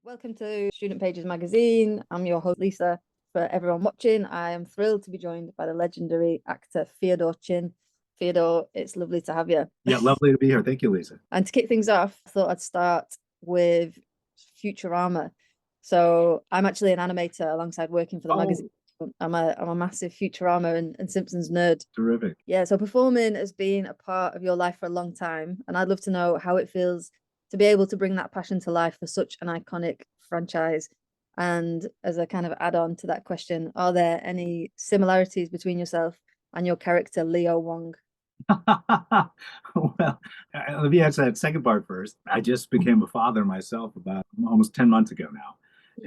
Welcome to Student Pages Magazine. I'm your host, Lisa. For everyone watching, I am thrilled to be joined by the legendary actor Feodor Chin. Feodor, it's lovely to have you. Yeah, lovely to be here. Thank you, Lisa. And to kick things off, I thought I'd start with Futurama. So I'm actually an animator alongside working for the magazine. I'm a massive Futurama and Simpsons nerd. Terrific. Yeah, so performing has been a part of your life for a long time, and I'd love to know how it feels to be able to bring that passion to life for such an iconic franchise. And as a kind of add-on to that question, are there any similarities between yourself and your character Leo Wong? Well, let me answer that second part first. I just became a father myself about almost 10 months ago now.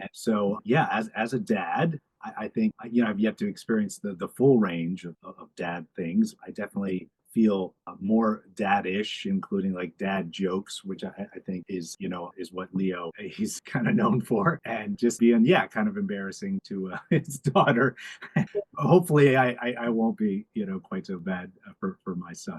And so, yeah, as a dad, I think, I've yet to experience the full range of dad things. I definitely feel more dad-ish, including like dad jokes, which I think is what Leo he's kind of known for, and just being kind of embarrassing to his daughter. Hopefully, I won't be quite so bad for my son.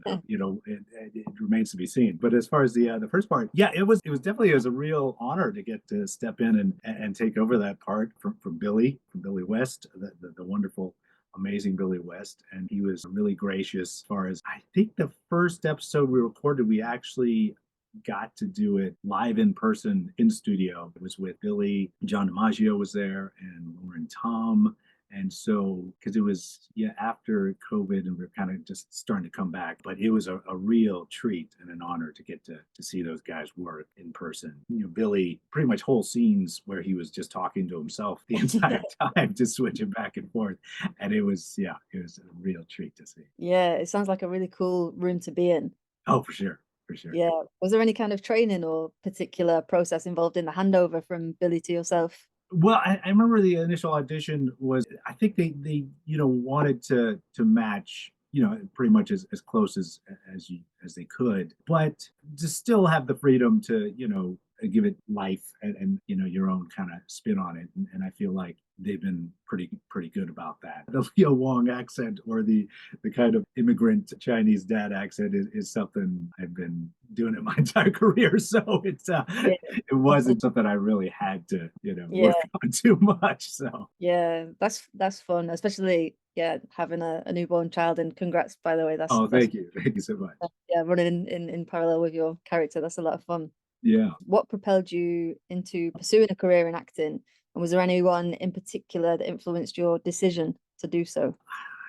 But, it remains to be seen. But as far as the first part, yeah, it was definitely a real honor to get to step in and take over that part from Billy West, the wonderful, amazing Billy West. And he was really gracious. As far as I think the first episode we recorded, we actually got to do it live in person in studio. It was with Billy, John DiMaggio was there, and Lauren Tom. And so, because it was after COVID and we're kind of just starting to come back, but it was a real treat and an honor to get to see those guys work in person. Billy, pretty much whole scenes where he was just talking to himself the entire time, just switching back and forth. And it was a real treat to see. Yeah, it sounds like a really cool room to be in. Oh, for sure. For sure. Yeah. Was there any kind of training or particular process involved in the handover from Billy to yourself? Well, I remember the initial audition was, I think they wanted to match, pretty much as close as they could, but to still have the freedom to, give it life and your own kind of spin on it. And I feel like they've been pretty good about that. The Leo Wong accent, or the kind of immigrant Chinese dad accent, is something I've been doing it my entire career. So it wasn't something I really had to work on too much. So yeah, that's fun, especially having a newborn child. And congrats, by the way. That's thank you so much. Yeah, running in parallel with your character. That's a lot of fun. Yeah. What propelled you into pursuing a career in acting? And was there anyone in particular that influenced your decision to do so?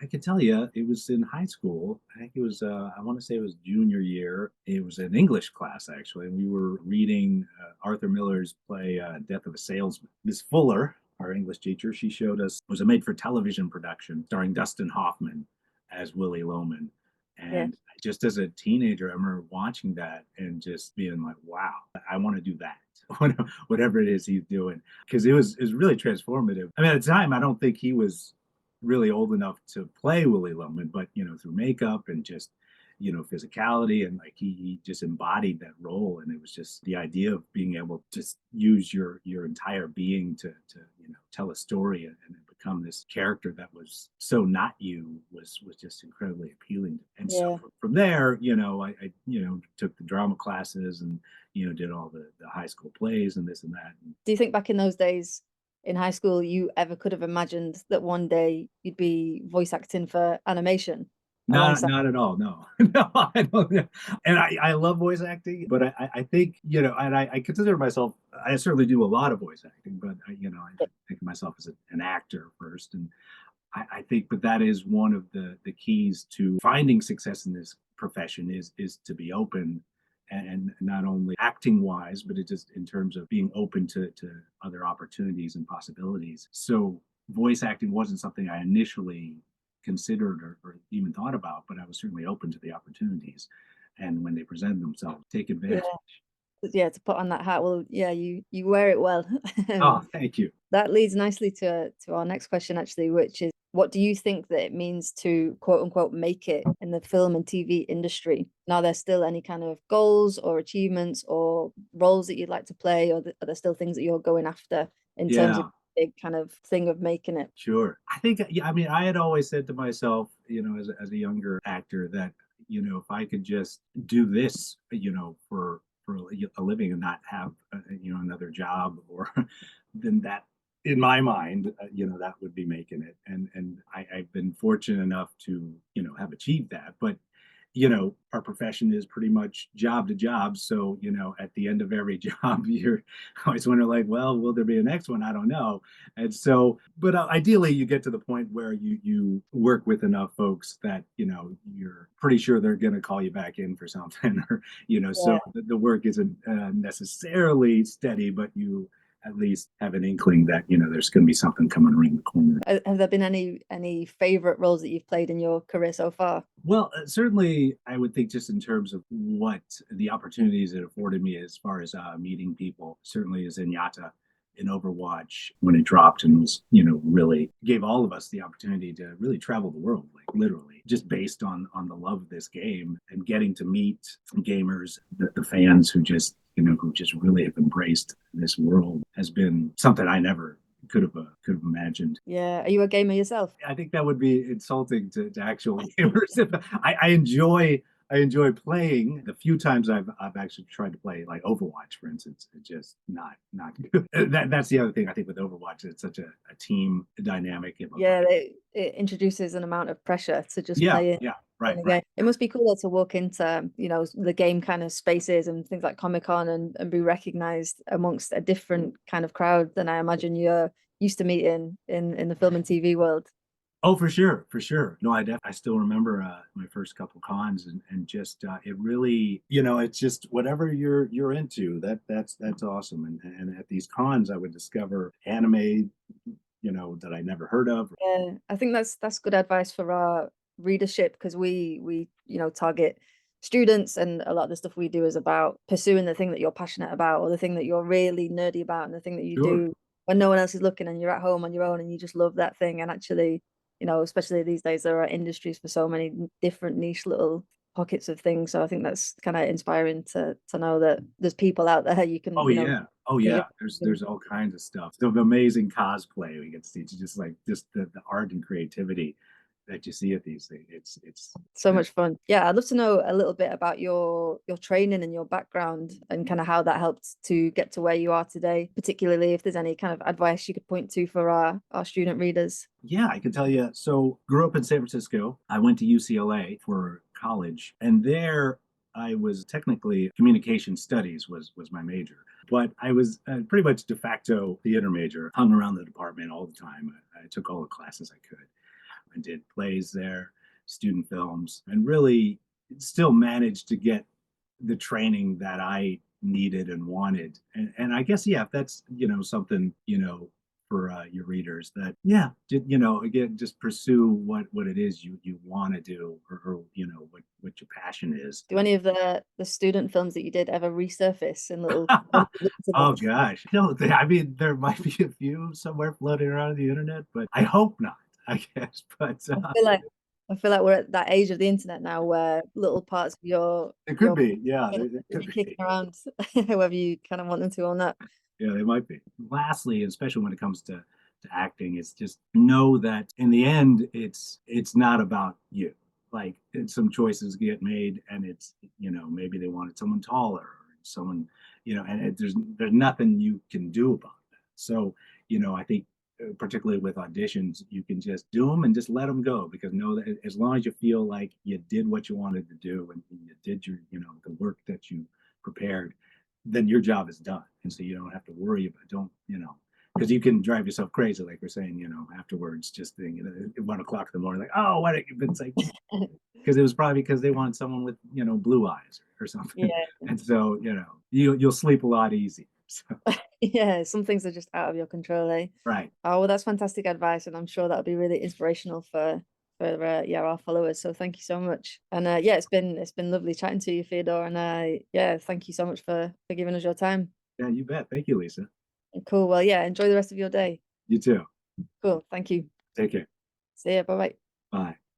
I can tell you, it was in high school. I think it was, I want to say it was junior year. It was an English class, actually. And we were reading Arthur Miller's play, Death of a Salesman. Miss Fuller, our English teacher, she showed us, it was a made for television production starring Dustin Hoffman as Willie Loman. And just as a teenager, I remember watching that and just being like, wow, I want to do that. Whatever it is he's doing. Because it was really transformative. I mean, at the time, I don't think he was really old enough to play Willie Loman, but through makeup and just physicality, and like he just embodied that role. And it was just the idea of being able to just use your entire being to tell a story and become this character that was so not you was just incredibly appealing. And so from there, I took the drama classes and did all the high school plays and this and that. Do you think back in those days in high school you ever could have imagined that one day you'd be voice acting for animation? Not at all. No, no, I don't. And I love voice acting, but I think, and I consider myself, I certainly do a lot of voice acting, but I think of myself as an actor first. And I think, but that is one of the keys to finding success in this profession is to be open, and not only acting wise, but it just in terms of being open to other opportunities and possibilities. So voice acting wasn't something I initially considered or even thought about, but I was certainly open to the opportunities. And when they presented themselves, take advantage. To put on that hat. Well, you wear it well. Oh, thank you. That leads nicely to our next question, actually, which is, what do you think that it means to quote unquote make it in the film and TV industry? Now, there still any kind of goals or achievements or roles that you'd like to play, or are there still things that you're going after in terms of big kind of thing of making it? Sure. I think, I mean, I had always said to myself, as a younger actor, that, if I could just do this, for for a living and not have another job, or then that, in my mind, that would be making it. And I've been fortunate enough to have achieved that. But our profession is pretty much job to job. So, at the end of every job, you're always wondering, like, well, will there be a next one? I don't know. And so, but ideally, you get to the point where you work with enough folks that, you're pretty sure they're going to call you back in for something, or, Yeah. so the work isn't necessarily steady, but you at least have an inkling that, there's going to be something coming around the corner. Have there been any favorite roles that you've played in your career so far? Well, certainly, I would think just in terms of what the opportunities it afforded me as far as meeting people, certainly as Zenyatta in Overwatch when it dropped and was, really gave all of us the opportunity to really travel the world, like literally, just based on the love of this game and getting to meet gamers, the fans who just really have embraced this world has been something I never could have imagined. Yeah. Are you a gamer yourself? I think that would be insulting to actual gamers. I enjoy playing. The few times I've actually tried to play, like Overwatch, for instance, it's just not good. That's the other thing I think with Overwatch. It's such a team dynamic. Yeah, it introduces an amount of pressure to just Yeah, play it yeah, in right, the right. game. It must be cool to walk into, the game kind of spaces and things like Comic-Con and be recognized amongst a different kind of crowd than I imagine you're used to meeting in the film and TV world. Oh, for sure, for sure. No, I still remember my first couple cons, and just it really, it's just whatever you're into. That's awesome. And at these cons, I would discover anime, that I never heard of. Yeah, I think that's good advice for our readership because we target students, and a lot of the stuff we do is about pursuing the thing that you're passionate about or the thing that you're really nerdy about and the thing that you Sure. do when no one else is looking and you're at home on your own and you just love that thing. And actually, especially these days, there are industries for so many different niche little pockets of things. So I think that's kind of inspiring to know that there's people out there you can, Oh yeah. Oh get yeah. your There's all kinds of stuff. The amazing cosplay we get to see. Just the art and creativity that you see at these things. It's so much fun. Yeah, I'd love to know a little bit about your training and your background and kind of how that helped to get to where you are today, particularly if there's any kind of advice you could point to for our student readers. Yeah, I can tell you. So, grew up in San Francisco. I went to UCLA for college, and there I was technically communication studies was my major, but I was pretty much de facto theater major. Hung around the department all the time. I took all the classes I could. I did plays there, student films, and really still managed to get the training that I needed and wanted. And I guess, yeah, if that's, something, for your readers, that, yeah, again, just pursue what it is you want to do, or what your passion is. Do any of the student films that you did ever resurface in little Oh internet? gosh, no, I mean, there might be a few somewhere floating around the internet, but I hope not, I guess. But I feel like I feel like we're at that age of the internet now where little parts of it could your be, yeah, gonna it be could kicking be. around whether you kind of want them to or not. Yeah, they might be. Lastly, especially when it comes to acting, it's just know that in the end, it's not about you. Like, some choices get made, and it's, maybe they wanted someone taller, or someone, and there's nothing you can do about that. So, I think, particularly with auditions, you can just do them and just let them go, because know that as long as you feel like you did what you wanted to do, and you did your, the work that you prepared, then your job is done. And so you don't have to worry about, don't, because you can drive yourself crazy, like we're saying, afterwards, just thinking, at 1 o'clock in the morning, like, oh, why did you been like, because it was probably because they wanted someone with, blue eyes or something. Yeah. And so, you'll sleep a lot easier. So, Yeah, some things are just out of your control, eh? right. Oh, well, that's fantastic advice, and I'm sure that'll be really inspirational for yeah, our followers. So thank you so much. And yeah, it's been lovely chatting to you, Theodore. And yeah, thank you so much for giving us your time. Yeah, you bet. Thank you, Lisa. Cool. Well, yeah, enjoy the rest of your day. You too. Cool. Thank you. Take care. See ya. Bye bye. Bye.